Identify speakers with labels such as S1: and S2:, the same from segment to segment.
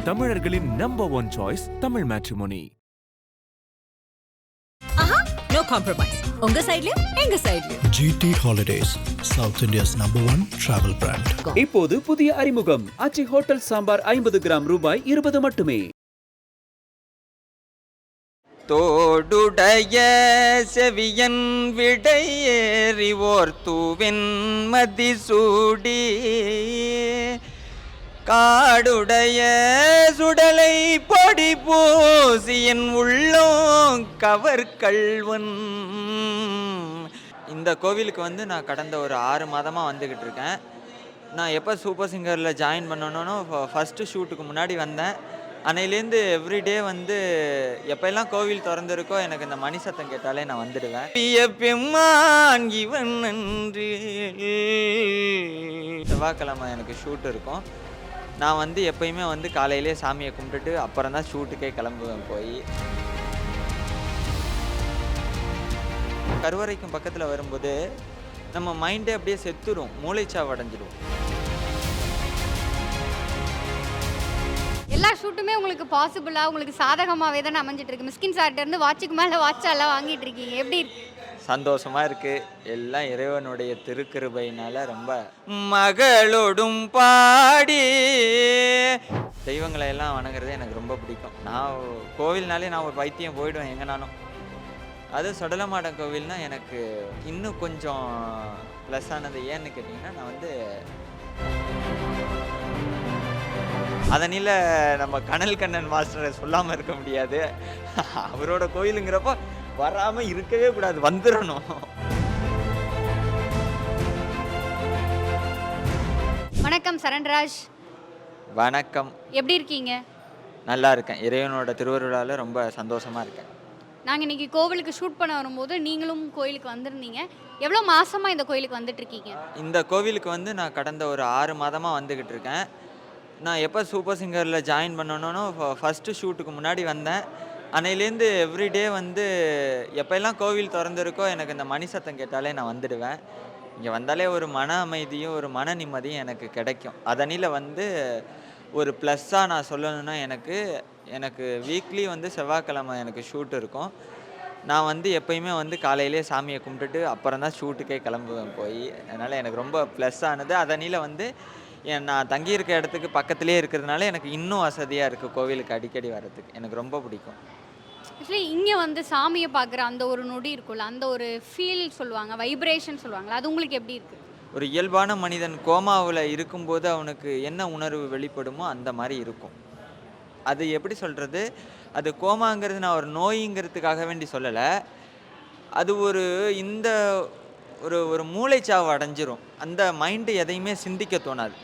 S1: தமிழர்களின் number one choice Tamil matrimony.
S2: No compromise. உங்க சைடுலயும் எங்க சைடுலயும்.
S3: GT Holidays, South India's #1 travel brand.
S4: இப்போது புதிய அறிமுகம் ஆச்சி ஹோட்டல் சாம்பார் 50 கிராம் ரூபாய் 20 மட்டுமே.
S5: தோடுடைய செவியன் விடையேறி ஓர் தூவின் மதிசூடி காடுடைய சுடலை பொடி பூசியின் உள்ளோம் கவர்கள்வன். இந்த கோவிலுக்கு வந்து நான் கடந்த ஒரு 6 மாதமாக வந்துக்கிட்டு இருக்கேன். நான் எப்போ சூப்பர் சிங்கரில் ஜாயின் பண்ணணும்னு ஃபஸ்ட்டு ஷூட்டுக்கு முன்னாடி வந்தேன். அன்னையிலேருந்து எவ்ரிடே வந்து எப்பெல்லாம் கோவில் திறந்துருக்கோ எனக்கு இந்த மணி சத்தம் கேட்டாலே நான் வந்துடுவேன். இவன் நன்றி. செவ்வாய்க்கிழமை எனக்கு ஷூட் இருக்கும். நான் வந்து எப்பயுமே வந்து காலையிலே சாமியை கும்பிட்டுட்டு அப்புறம் தான் ஷூட்டுக்கே கிளம்புவேன். போய் கருவறைக்கும் பக்கத்தில் வரும்போது நம்ம மைண்டே அப்படியே செத்துரும், மூளைச்சாவு அடைஞ்சிடும்.
S6: எல்லா ஷூட்டுமே உங்களுக்கு பாசிபிளாக உங்களுக்கு சாதகமாகவே தானே அமைஞ்சிட்டு இருக்கு. மிஸ்கின் சார்ட்ட இருந்து வாட்சுக்கு மேலே வாட்செல்லாம் வாங்கிட்டு இருக்கீங்க, எப்படி இருக்கு?
S5: சந்தோஷமாக இருக்குது. எல்லாம் இறைவனுடைய திருக்கிருபையினால் ரொம்ப மகளோடும் பாடி தெய்வங்களை எல்லாம் வணங்குறது எனக்கு ரொம்ப பிடிக்கும். நான் கோவில்னாலே நான் ஒரு வைத்தியம் போயிடுவேன் எங்கேனாலும். அது சொடலமாடன் கோவில்னால் எனக்கு இன்னும் கொஞ்சம் ப்ளஸ் ஆனது. ஏன்னு கேட்டிங்கன்னா நான் வந்து அதனில நம்ம கனல் கண்ணன் மாஸ்டரை சொல்லாமல் இருக்க முடியாது. அவரோட கோயிலுங்கிறப்போ வராமல் இருக்கவே கூடாது, வந்துடணும்.
S6: வணக்கம் சரண்ராஜ்.
S5: வணக்கம்.
S6: எப்படி இருக்கீங்க?
S5: நல்லா இருக்கேன். இறைவனோட திருவருளால் ரொம்ப சந்தோஷமாக இருக்கேன்.
S6: நாங்கள் இன்றைக்கி கோவிலுக்கு ஷூட் பண்ண வரும்போது நீங்களும் கோயிலுக்கு வந்திருந்தீங்க. எவ்வளோ மாதமாக இந்த கோயிலுக்கு வந்துட்டுருக்கீங்க?
S5: இந்த கோவிலுக்கு வந்து நான் கடந்த ஒரு 6 மாதமாக வந்துக்கிட்டு இருக்கேன். நான் எப்போ சூப்பர் சிங்கரில் ஜாயின் பண்ணணும்னு ஃபஸ்ட்டு ஷூட்டுக்கு முன்னாடி வந்தேன். அன்னையிலேருந்து எவ்ரிடே வந்து எப்போல்லாம் கோவில் திறந்துருக்கோ எனக்கு இந்த மணி சத்தம் கேட்டாலே நான் வந்துடுவேன். இங்கே வந்தாலே ஒரு மன அமைதியும் ஒரு மன நிம்மதியும் எனக்கு கிடைக்கும். அதனில் வந்து ஒரு ப்ளஸ்ஸாக நான் சொல்லணுன்னா எனக்கு வீக்லி வந்து செவ்வாய்க்கிழமை எனக்கு ஷூட் இருக்கும். நான் வந்து எப்பயுமே வந்து காலையிலே சாமியை கும்பிட்டுட்டு அப்புறம் தான் ஷூட்டுக்கே கிளம்புவேன் போய். அதனால் எனக்கு ரொம்ப ப்ளஸ் ஆனது. அதனில் வந்து நான் தங்கியிருக்க இடத்துக்கு பக்கத்துலேயே இருக்கிறதுனால எனக்கு இன்னும் வசதியாக இருக்குது கோவிலுக்கு அடிக்கடி வர்றதுக்கு. எனக்கு ரொம்ப பிடிக்கும்.
S6: ஆக்சுவலி இங்கே வந்து சாமியை பார்க்குற அந்த ஒரு நொடி இருக்குல்ல, அந்த ஒரு ஃபீல் சொல்லுவாங்க, வைப்ரேஷன் சொல்லுவாங்களா, அது உங்களுக்கு எப்படி இருக்குது?
S5: ஒரு இயல்பான மனிதன் கோமாவில் இருக்கும்போது அவனுக்கு என்ன உணர்வு வெளிப்படுமோ அந்த மாதிரி இருக்கும். அது எப்படி சொல்கிறது, அது கோமாங்கிறது நான் ஒரு நோய்ங்கிறதுக்காக வேண்டி சொல்லலை. அது ஒரு இந்த ஒரு மூளைச்சாவு அடைஞ்சிரும். அந்த மைண்டு எதையுமே சிந்திக்க தோணாது.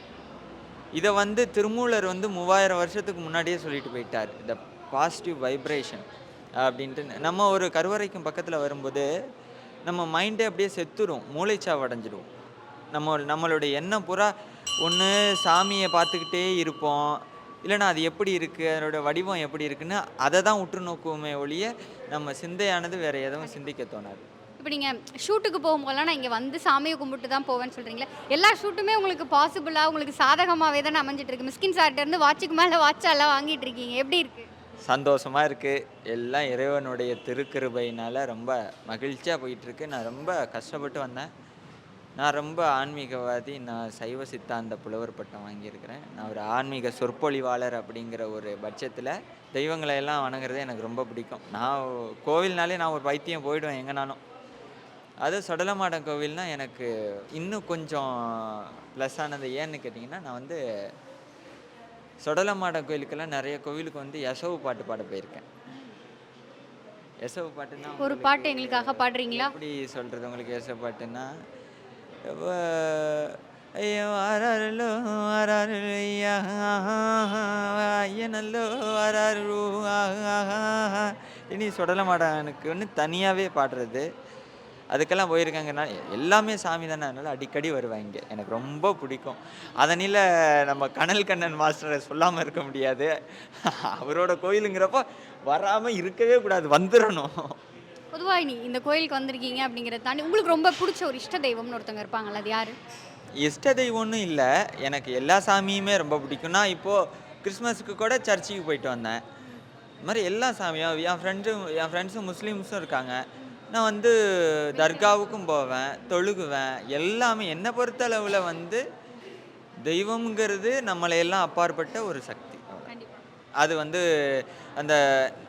S5: இதை வந்து திருமூலர் வந்து 3000 வருஷத்துக்கு முன்னாடியே சொல்லிட்டு போயிட்டார், இந்த பாசிட்டிவ் வைப்ரேஷன் அப்படின்ட்டு. நம்ம ஒரு கருவறைக்கும் பக்கத்தில் வரும்போது நம்ம மைண்டே அப்படியே செத்துரும், மூளைச்சாவு அடைஞ்சிடும். நம்மளுடைய எண்ணம் பூரா ஒன்று சாமியை பார்த்துக்கிட்டே இருப்போம், இல்லைனா அது எப்படி இருக்குது, அதனோட வடிவம் எப்படி இருக்குன்னு அதை தான் உற்று நோக்குவோமே ஒழிய நம்ம சிந்தையானது வேறு எதுவும் சிந்திக்க தோணாது.
S6: இப்போ நீங்கள் ஷூட்டுக்கு போகும்போதெல்லாம் நான் இங்கே வந்து சாமியை கும்பிட்டு தான் போவேன்னு சொல்கிறீங்களே, எல்லா ஷூட்டுமே உங்களுக்கு பாசிபிளாக உங்களுக்கு சாதகமாகவே தானே அமைஞ்சிட்டு இருக்கு. மிஸ்கின் சார்ட்ட இருந்து வாட்சுக்கு மேலே வாட்செல்லாம் வாங்கிட்டு இருக்கீங்க, எப்படி இருக்குது?
S5: சந்தோஷமாக இருக்குது. எல்லாம் இறைவனுடைய திருக்கிருபையினால் ரொம்ப மகிழ்ச்சியாக போயிட்டுருக்கு. நான் ரொம்ப கஷ்டப்பட்டு வந்தேன். நான் ரொம்ப ஆன்மீகவாதி. நான் சைவ சித்தாந்த புலவர் பட்டம் வாங்கியிருக்கிறேன். நான் ஒரு ஆன்மீக சொற்பொழிவாளர் அப்படிங்கிற ஒரு பட்சத்தில் தெய்வங்களை எல்லாம் வணங்குறது எனக்கு ரொம்ப பிடிக்கும். நான் கோவில்னாலே நான் ஒரு வைத்தியம் போயிடுவேன் எங்கேனாலும். அது சொடலமாடன் கோவில்னால் எனக்கு இன்னும் கொஞ்சம் ப்ளஸ் ஆனது. ஏன்னு கேட்டிங்கன்னா நான் வந்து சொடலமாடன் கோயிலுக்கெல்லாம் நிறைய கோவிலுக்கு வந்து யசவு பாட்டு பாட போயிருக்கேன். யசவு பாட்டுன்னா
S6: ஒரு பாட்டு எங்களுக்காக பாடுறீங்களா?
S5: எப்படி சொல்கிறது உங்களுக்கு? யசவு பாட்டுன்னா ஐயோ ஆராரோ ஆராரு ஐயனல்லோ ஆராரு இனி சொடலமாடனுக்கு ஒன்று தனியாகவே பாடுறது. அதுக்கெல்லாம் போயிருக்காங்கன்னா எல்லாமே சாமி தானே, அதனால் அடிக்கடி வருவாங்க. எனக்கு ரொம்ப பிடிக்கும். அதனில் நம்ம கனல் கண்ணன் மாஸ்டரை சொல்லாமல் இருக்க முடியாது. அவரோட கோயிலுங்கிறப்போ வராமல் இருக்கவே கூடாது, வந்துடணும்.
S6: பொதுவாக நீ இந்த கோயிலுக்கு வந்திருக்கீங்க அப்படிங்கிறத தாண்டி உங்களுக்கு ரொம்ப பிடிச்ச ஒரு இஷ்ட தெய்வம்னு ஒருத்தவங்க இருப்பாங்கல்ல, அது யார்?
S5: இஷ்ட தெய்வம்னு இல்லை, எனக்கு எல்லா சாமியுமே ரொம்ப பிடிக்கும். நான் இப்போது கிறிஸ்மஸுக்கு கூட சர்ச்சுக்கு போயிட்டு வந்தேன். இது மாதிரி எல்லா சாமியும் என் ஃப்ரெண்ட்ஸும் முஸ்லீம்ஸும் இருக்காங்க. நான் வந்து தர்காவுக்கும் போவேன், தொழுகுவேன். எல்லாமே என்னை பொறுத்தளவில் வந்து தெய்வம்ங்கிறது நம்மளையெல்லாம் அப்பாற்பட்ட ஒரு சக்தி. அது வந்து அந்த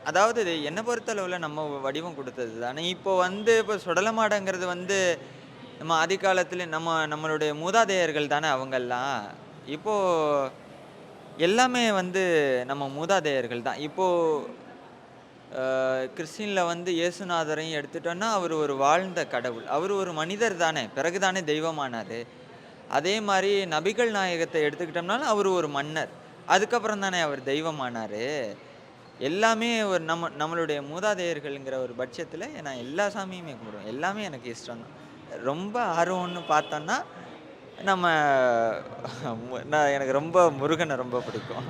S5: அதாவது என்னை பொறுத்தளவில் நம்ம வடிவம் கொடுத்தது தானே. இப்போ சுடலமாடங்கிறது வந்து நம்ம ஆதி காலத்தில் நம்மளுடைய மூதாதையர்கள் தானே அவங்கெல்லாம். இப்போது எல்லாமே வந்து நம்ம மூதாதையர்கள் தான். இப்போது கிறிஸ்டினில் வந்து இயேசுநாதரையும் எடுத்துட்டோன்னா அவர் ஒரு வாழ்ந்த கடவுள். அவர் ஒரு மனிதர் தானே, பிறகு தானே தெய்வமானார். அதே மாதிரி நபிகள் நாயகத்தை எடுத்துக்கிட்டோம்னாலும் அவர் ஒரு மன்னர், அதுக்கப்புறம் தானே அவர் தெய்வமானார். எல்லாமே ஒரு நம்மளுடைய மூதாதையர்கள்ங்கிற ஒரு பட்சத்தில் நான் எல்லா சாமியுமே கும்பிடுவேன். எல்லாமே எனக்கு இஷ்டம் தான். ரொம்ப ஆர்வம்னு பார்த்தோன்னா எனக்கு ரொம்ப முருகனை ரொம்ப பிடிக்கும்.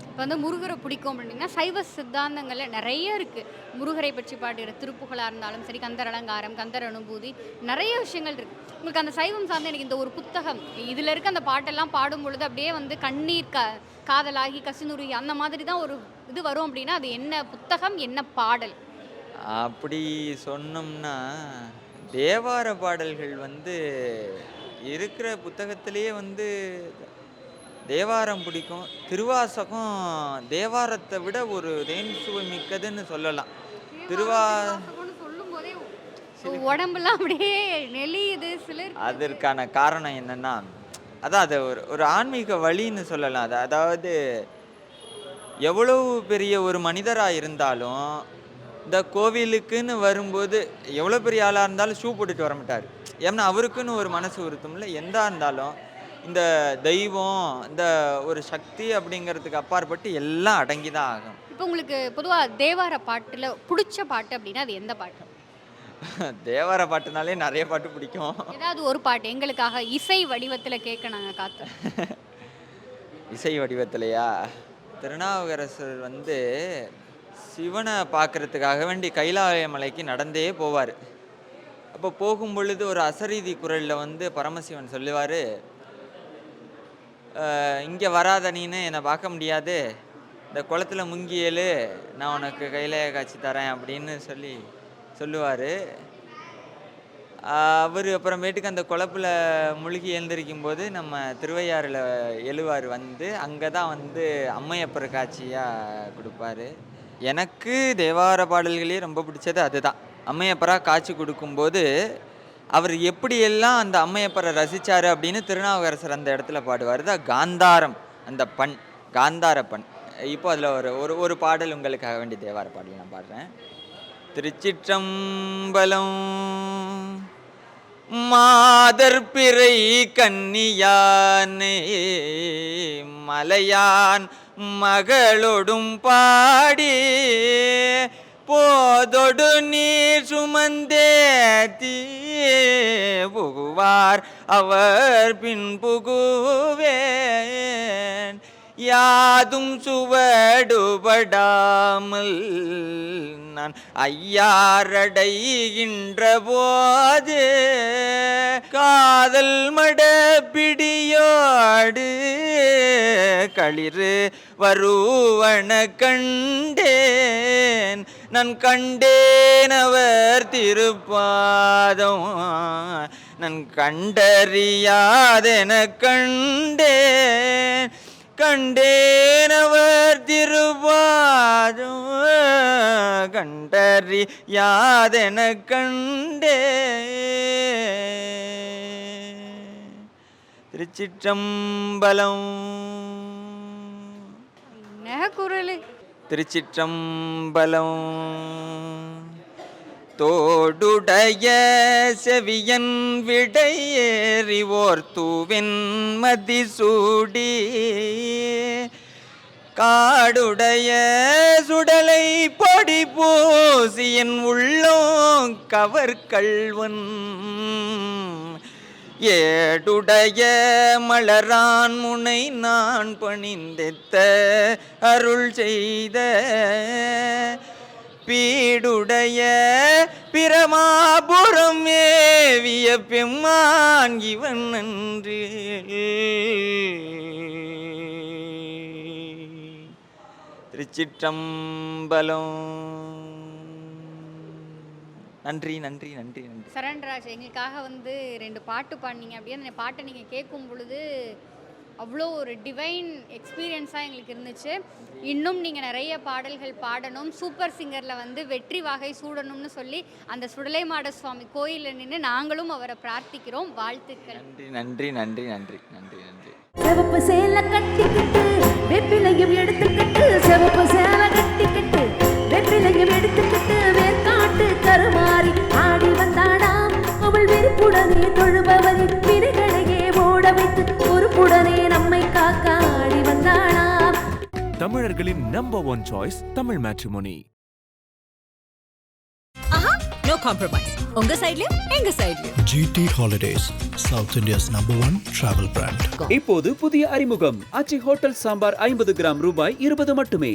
S6: இப்போ வந்து முருகரை பிடிக்கும் அப்படின்னா சைவ சித்தாந்தங்களில் நிறைய இருக்குது. முருகரை பற்றி பாடுகிற திருப்புகளாக இருந்தாலும் சரி, கந்தர் அலங்காரம், கந்தர் அனுபூதி, நிறைய விஷயங்கள் இருக்குது. உங்களுக்கு அந்த சைவம் சார்ந்த எனக்கு இந்த ஒரு புத்தகம், இதில் இருக்க அந்த பாட்டெல்லாம் பாடும் பொழுது அப்படியே வந்து கண்ணீர் காதலாகி கசினுருகி அந்த மாதிரி தான் ஒரு இது வரும் அப்படின்னா அது என்ன புத்தகம், என்ன பாடல்?
S5: அப்படி சொன்னோம்னா தேவார பாடல்கள் வந்து இருக்கிற புத்தகத்திலேயே வந்து தேவாரம் பிடிக்கும். திருவாசகம் தேவாரத்தை விட ஒரு தேன் சுவை மிக்கதுன்னு சொல்லலாம்.
S6: சொல்லும் போதே உடம்புலாம் அப்படியே நெளியுது சிலர்.
S5: அதற்கான காரணம் என்னன்னா, அதான் அது ஒரு ஆன்மீக வழின்னு சொல்லலாம். அதாவது எவ்வளவு பெரிய ஒரு மனிதராக இருந்தாலும் இந்த கோவிலுக்குன்னு வரும்போது எவ்வளோ பெரிய ஆளாக இருந்தாலும் ஷூ போட்டுட்டு வர மாட்டார். ஏன்னா அவருக்குன்னு ஒரு மனசு வருத்தம்ல. எந்தா இருந்தாலும் இந்த தெய்வம், இந்த ஒரு சக்தி அப்படிங்கிறதுக்கு அப்பாற்பட்டு எல்லாம் அடங்கி தான் ஆகும்.
S6: இப்போ உங்களுக்கு பொதுவாக தேவார பாட்டில் பிடிச்ச பாட்டு அப்படின்னா அது எந்த பாட்டு?
S5: தேவார பாட்டுனாலே நிறைய பாட்டு பிடிக்கும்.
S6: ஏதாவது ஒரு பாட்டு எங்களுக்காக இசை வடிவத்தில் கேட்க நாங்கள் காத்து.
S5: இசை வடிவத்திலையா? திருநாவுக்கரசர் வந்து சிவனை பார்க்கறதுக்காக வேண்டி கைலாய மலைக்கு நடந்தே போவார். அப்போ போகும் பொழுது ஒரு அசரீதி குரலில் வந்து பரமசிவன் சொல்லுவார், இங்கே வராத நீன்னு என்னை பார்க்க முடியாது, இந்த குளத்தில் முங்கியேலு, நான் உனக்கு கைலாய காட்சி தரேன் அப்படின்னு சொல்லுவார். அவர் அப்புறமேட்டுக்கு அந்த குளப்பில் முழுகி எழுந்திருக்கும் போது நம்ம திருவையாறில் எழுவார். வந்து அங்கே தான் வந்து அம்மையப்பர் காட்சியாக கொடுப்பார். எனக்கு தேவார பாடல்களே ரொம்ப பிடிச்சது அதுதான். அம்மையப்பராக காட்சி கொடுக்கும்போது அவர் எப்படியெல்லாம் அந்த அம்மையப்பரை ரசித்தார் அப்படின்னு திருநாவுக்கரசர் அந்த இடத்துல பாடுவார். தான் காந்தாரம், அந்த பண், காந்தார பண். இப்போ அதில் ஒரு பாடல் உங்களுக்காக வேண்டிய தேவார பாடல் நான் பாடுறேன். திருச்சிற்றம்பலம். மாதர்பிறை கன்னியானே மலையான் மகளொடும் பாடி போதொடு நீர் சுமந்தேத்தி புகுவார் அவர் பின் புகுவேன் யாதும் சுவடுபடாமல் நான் ஐயாரடைகின்ற போது காதல் மடப்பிடியோடு களிறு வருவன கண்டேன் நான் கண்டேனவர் திருப்பாதம் நான் கண்டறியாதென கண்டேன் கண்டேனவர் திருப்பாதம் கண்டறியாதென கண்டேன். திருச்சிற்றம்பலம்.
S6: குரல்.
S5: திருச்சிற்றம்பலம். தோடுடைய செவியன் விடையேறிவோர் தூவின் மதிசூடி காடுடைய சுடலை பொடி பூசியன் உள்ளோம் கவர்கள்வன் ஏடுடைய மலரான் முனை நான் பணிந்தெத்த அருள் செய்த பீடுடைய பிரமாபுரம் ஏவிய பெம்மான் இவன் நன்றி. திருச்சிற்றம்பலம். நன்றி நன்றி நன்றி நன்றி.
S6: சரண்ராஜ் எங்களுக்காக வந்து 2 பாட்டு பாடினீங்க. அப்படியே அந்த பாட்டை நீங்கள் கேட்கும் பொழுது அவ்வளோ ஒரு டிவைன் எக்ஸ்பீரியன்ஸாக எங்களுக்கு இருந்துச்சு. இன்னும் நீங்கள் நிறைய பாடல்கள் பாடணும், சூப்பர் சிங்கரில் வந்து வெற்றி வாகை சூடணும்னு சொல்லி அந்த சுடலைமாட சுவாமி கோயிலில் நின்று நாங்களும் அவரை பிரார்த்திக்கிறோம். வாழ்த்துக்கள்.
S5: நன்றி நன்றி நன்றி நன்றி நன்றி நன்றி.
S7: சிவப்பு சேலை கட்டிக்கிட்டு வெப்பிலையும் எடுத்துக்கிட்டு, சிவப்பு சேலை கட்டிக்கிட்டு வெப்பிலையும் எடுத்துக்கிட்டு, வேர்க்காட்டு கருமாறி ஆடி வந்தாடாம். அவள் வெறுப்புடனே தொழுபவரின் வினைகளையே ஓட வைத்து பொறுப்புடனே நம்மை காக்க ஆடி வந்தாடாம்.
S1: தமிழர்களின் number one choice Tamil matrimony.
S2: ஆஹா, நோ காம்ப்ரமைஸ். உங்க சைடுலயும் எங்க சைடுலயும்.
S3: GT Holidays, South India's #1 travel brand.
S4: இப்போது புதிய அறிமுகம் ஆச்சி ஹோட்டல் சாம்பார் 50 கிராம் ரூபாய் 20 மட்டுமே.